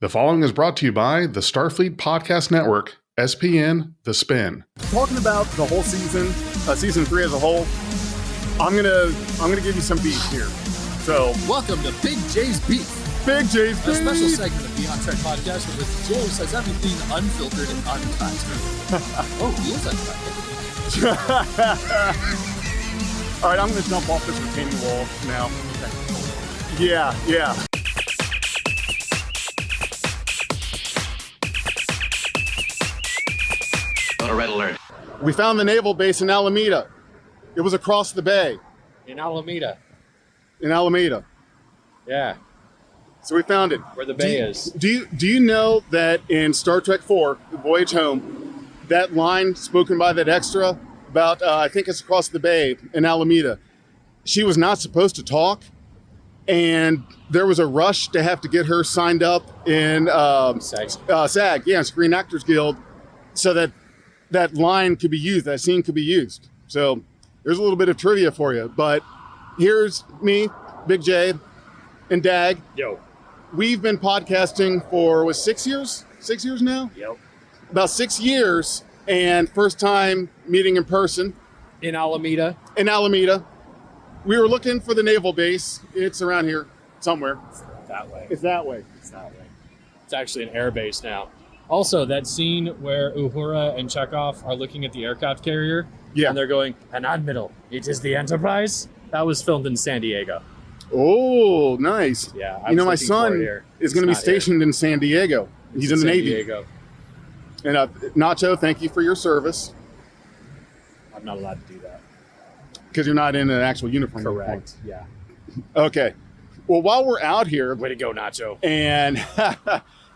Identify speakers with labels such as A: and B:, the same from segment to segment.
A: The following is brought to you by the Starfleet Podcast Network, SPN, The Spin.
B: Talking about the whole season, season 3 as a whole, I'm gonna give you some beef here. So,
C: welcome to Big J's Beef.
B: Big J's Beef.
C: A special segment of Beyond Trek Podcast where Joe says everything unfiltered and uncut. Oh, he is uncut.
B: All right, I'm gonna jump off this retaining wall now. Yeah.
D: Red alert.
B: We found the naval base in Alameda. It was across the bay.
C: In Alameda. Yeah.
B: So we found it.
C: Where the bay is.
B: Do you know that in Star Trek IV, Voyage Home, that line spoken by that extra about, I think it's across the bay in Alameda, she was not supposed to talk, and there was a rush to have to get her signed up in SAG, Screen Actors Guild, so that line could be used, that scene could be used. So there's a little bit of trivia for you. But here's me, BigJ and Dag.
C: Yo.
B: We've been podcasting for, 6 years? 6 years now?
C: Yep.
B: About 6 years, and first time meeting in person.
C: In Alameda.
B: We were looking for the naval base. It's around here somewhere.
C: That way.
B: It's that way.
C: It's actually an air base now. Also, that scene where Uhura and Chekhov are looking at the aircraft carrier, and they're going, "An admiral, it is the Enterprise." That was filmed in San Diego.
B: Oh, nice.
C: Yeah,
B: my son is going to be stationed in San Diego. He's in the Navy.
C: Diego.
B: And Nacho, thank you for your service.
C: I'm not allowed to do that.
B: Because you're not in an actual uniform.
C: Correct. Yeah.
B: Okay. Well, while we're out here,
C: Way to go, Nacho.
B: And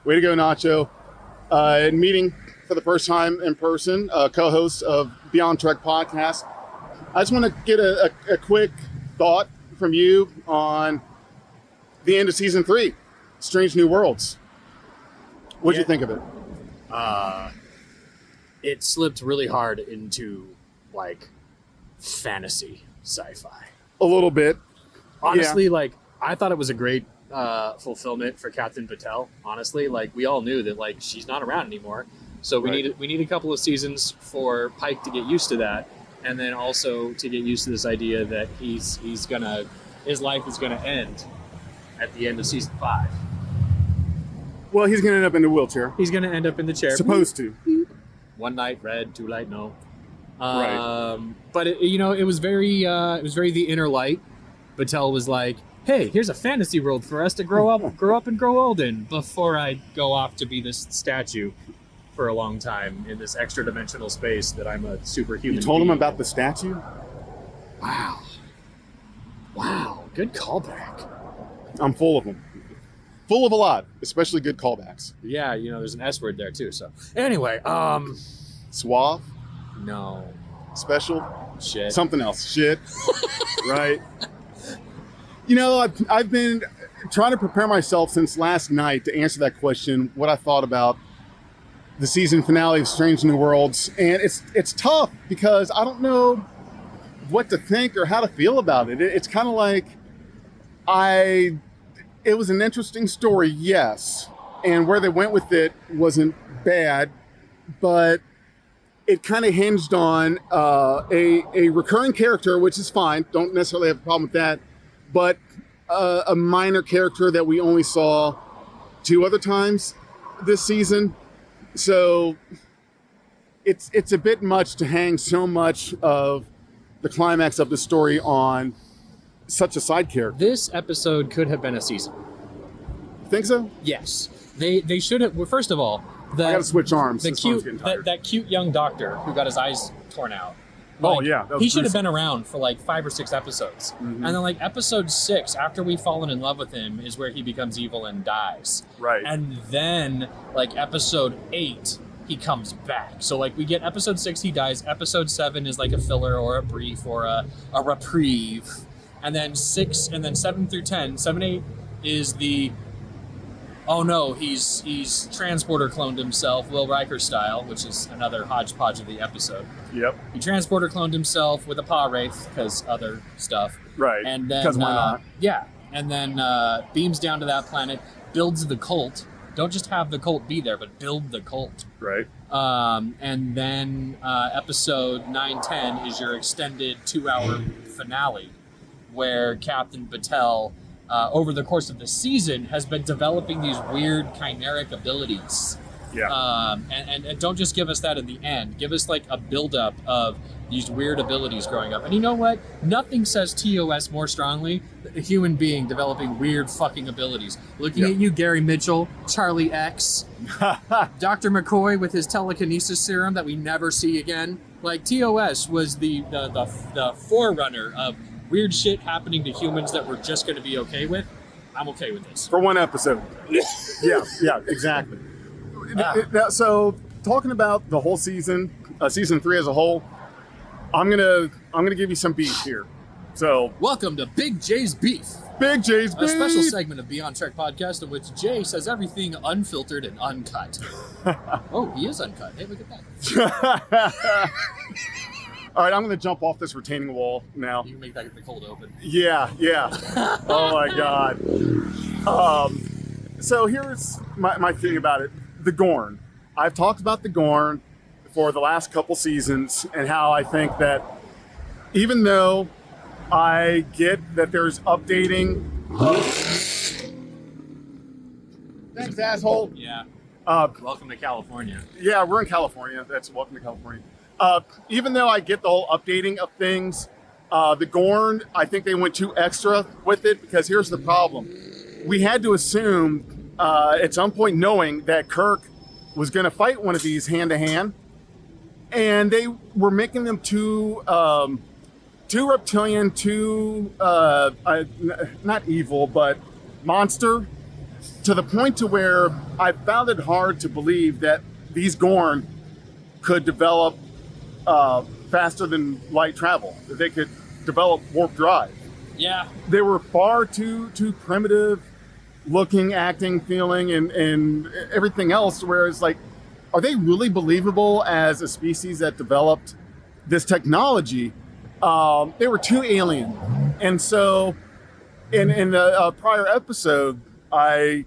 B: way to go, Nacho. Meeting for the first time in person, co-host of Beyond Trek Podcast. I just want to get a quick thought from you on the end of season 3, Strange New Worlds. What'd you think of it?
C: It slipped really hard into fantasy sci-fi.
B: A little bit.
C: Honestly, I thought it was a great fulfillment for Captain Patel. Honestly, we all knew that she's not around anymore, so we need a couple of seasons for Pike to get used to that, and then also to get used to this idea that his life is gonna end at the end of season 5.
B: Well, he's gonna end up in a wheelchair.
C: He's gonna end up in the chair.
B: Supposed to.
C: One night red, two light no.
B: Right.
C: But it was very the inner light. Patel was like, "Hey, here's a fantasy world for us to grow up and grow old in before I go off to be this statue for a long time in this extra dimensional space that I'm a superhuman."
B: You told him
C: being.
B: about the statue?
C: Wow, good callback.
B: I'm full of them. Full of a lot, especially good callbacks.
C: Yeah, there's an S word there too. So anyway,
B: Suave?
C: no,
B: Special?
C: shit,
B: Something else. Shit. Right. I've been trying to prepare myself since last night to answer that question, what I thought about the season finale of Strange New Worlds. And it's tough because I don't know what to think or how to feel about it. It's kind of like it was an interesting story, yes. And where they went with it wasn't bad, but it kind of hinged on a recurring character, which is fine. Don't necessarily have a problem with that. But a minor character that we only saw 2 other times this season. So it's a bit much to hang so much of the climax of the story on such a side character.
C: This episode could have been a season.
B: Think so?
C: Yes. They should have. Well, first of all,
B: I gotta switch arms.
C: That cute young doctor who got his eyes torn out.
B: He
C: should have been around for 5 or 6 episodes.
B: Mm-hmm.
C: And then episode 6, after we've fallen in love with him, is where he becomes evil and dies.
B: Right.
C: And then episode 8, he comes back. So we get episode 6, he dies. Episode 7 is a filler or a brief or a reprieve. And then 7 through 10, 7, 8 is the, oh no, he's transporter cloned himself, Will Riker style, which is another hodgepodge of the episode.
B: Yep.
C: He transporter cloned himself with a paw wraith because other stuff.
B: Right.
C: And then
B: because why not?
C: Yeah. And then beams down to that planet, builds the cult, Don't just have the cult be there, but build the cult.
B: Right.
C: And then episode 9-10 is your extended 2-hour finale, where Captain Batel, over the course of the season, has been developing these weird chimeric abilities.
B: Yeah.
C: And don't just give us that in the end. Give us like a buildup of these weird abilities growing up. And you know what? Nothing says TOS more strongly than a human being developing weird fucking abilities. Looking at you, Gary Mitchell, Charlie X, Dr. McCoy with his telekinesis serum that we never see again. Like, TOS was the forerunner of weird shit happening to humans that we're just going to be okay with. I'm okay with this.
B: For one episode. yeah, exactly. So, talking about the whole season, season 3 as a whole, I'm gonna give you some beef here. So,
C: welcome to Big J's Beef.
B: Big J's Beef,
C: a special segment of Beyond Trek podcast in which Jay says everything unfiltered and uncut. Oh, he is uncut. Hey, look at that.
B: All right, I'm gonna jump off this retaining wall now.
C: You can make that the cold open.
B: Yeah. Oh my God. So here's my thing about it. The Gorn. I've talked about the Gorn for the last couple seasons and how I think that even though I get that there's updating. Thanks, asshole.
C: Yeah. Welcome to California.
B: Yeah, we're in California. That's welcome to California. Even though I get the whole updating of things, the Gorn, I think they went too extra with it because here's the problem. We had to assume at some point knowing that Kirk was going to fight one of these hand-to-hand, and they were making them too reptilian, too not evil, but monster, to the point to where I found it hard to believe that these Gorn could develop faster than light travel. That they could develop warp drive.
C: Yeah.
B: They were far too primitive looking, acting, feeling, and everything else, whereas like, are they really believable as a species that developed this technology? They were too alien. And so in the prior episode, I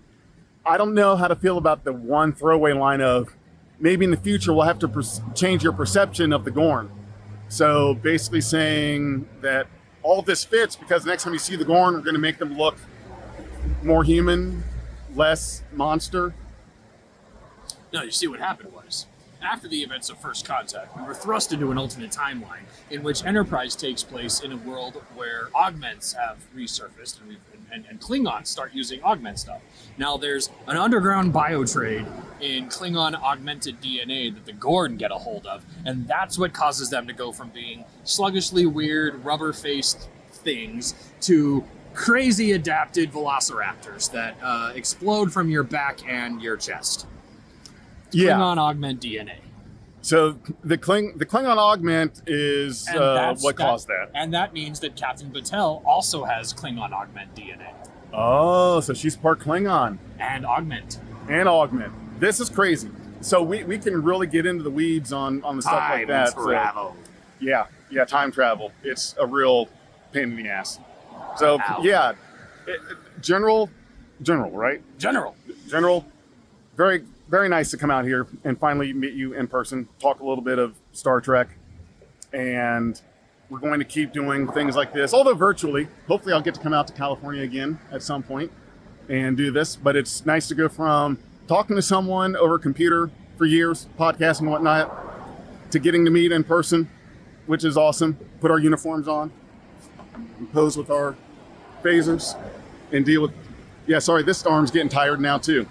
B: don't know how to feel about the one throwaway line of maybe in the future we'll have to change your perception of the Gorn. So basically saying that all of this fits because the next time you see the Gorn, we're going to make them look more human, less monster.
C: No, you see what happened was, after the events of First Contact, we were thrust into an alternate timeline in which Enterprise takes place in a world where augments have resurfaced and Klingons start using augment stuff. Now there's an underground biotrade in Klingon augmented DNA that the Gorn get a hold of, and that's what causes them to go from being sluggishly weird, rubber-faced things to crazy adapted velociraptors that explode from your back and your chest. Klingon augment DNA.
B: So the Klingon augment is what caused that.
C: And that means that Captain Batel also has Klingon augment DNA.
B: Oh, so she's part Klingon.
C: And augment.
B: This is crazy. So we can really get into the weeds on the stuff like that.
C: Time travel.
B: So, yeah, time travel. It's a real pain in the ass. So,
C: Ow.
B: General, right?
C: General.
B: Very, very nice to come out here and finally meet you in person, talk a little bit of Star Trek, and we're going to keep doing things like this, although virtually. Hopefully I'll get to come out to California again at some point and do this, but it's nice to go from talking to someone over a computer for years, podcasting and whatnot, to getting to meet in person, which is awesome. Put our uniforms on, and pose with our phasers, and deal with... Yeah, sorry, this arm's getting tired now too.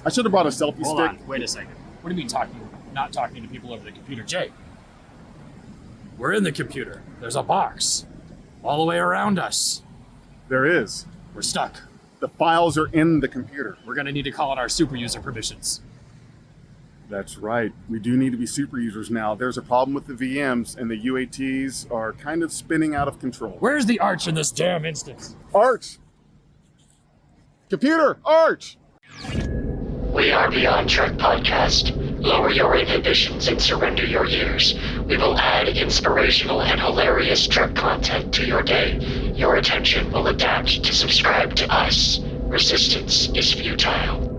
B: I should have brought a selfie
C: Hold
B: stick.
C: on, wait a second. What do you mean not talking to people over the computer? Jay, we're in the computer. There's a box all the way around us.
B: There is.
C: We're stuck.
B: The files are in the computer.
C: We're gonna need to call out our super user permissions.
B: That's right. We do need to be super users now. There's a problem with the VMs, and the UATs are kind of spinning out of control.
C: Where's the Arch in this damn instance?
B: Arch! Computer! Arch!
D: We are Beyond Trek Podcast. Lower your inhibitions and surrender your ears. We will add inspirational and hilarious Trek content to your day. Your attention will adapt to subscribe to us. Resistance is futile.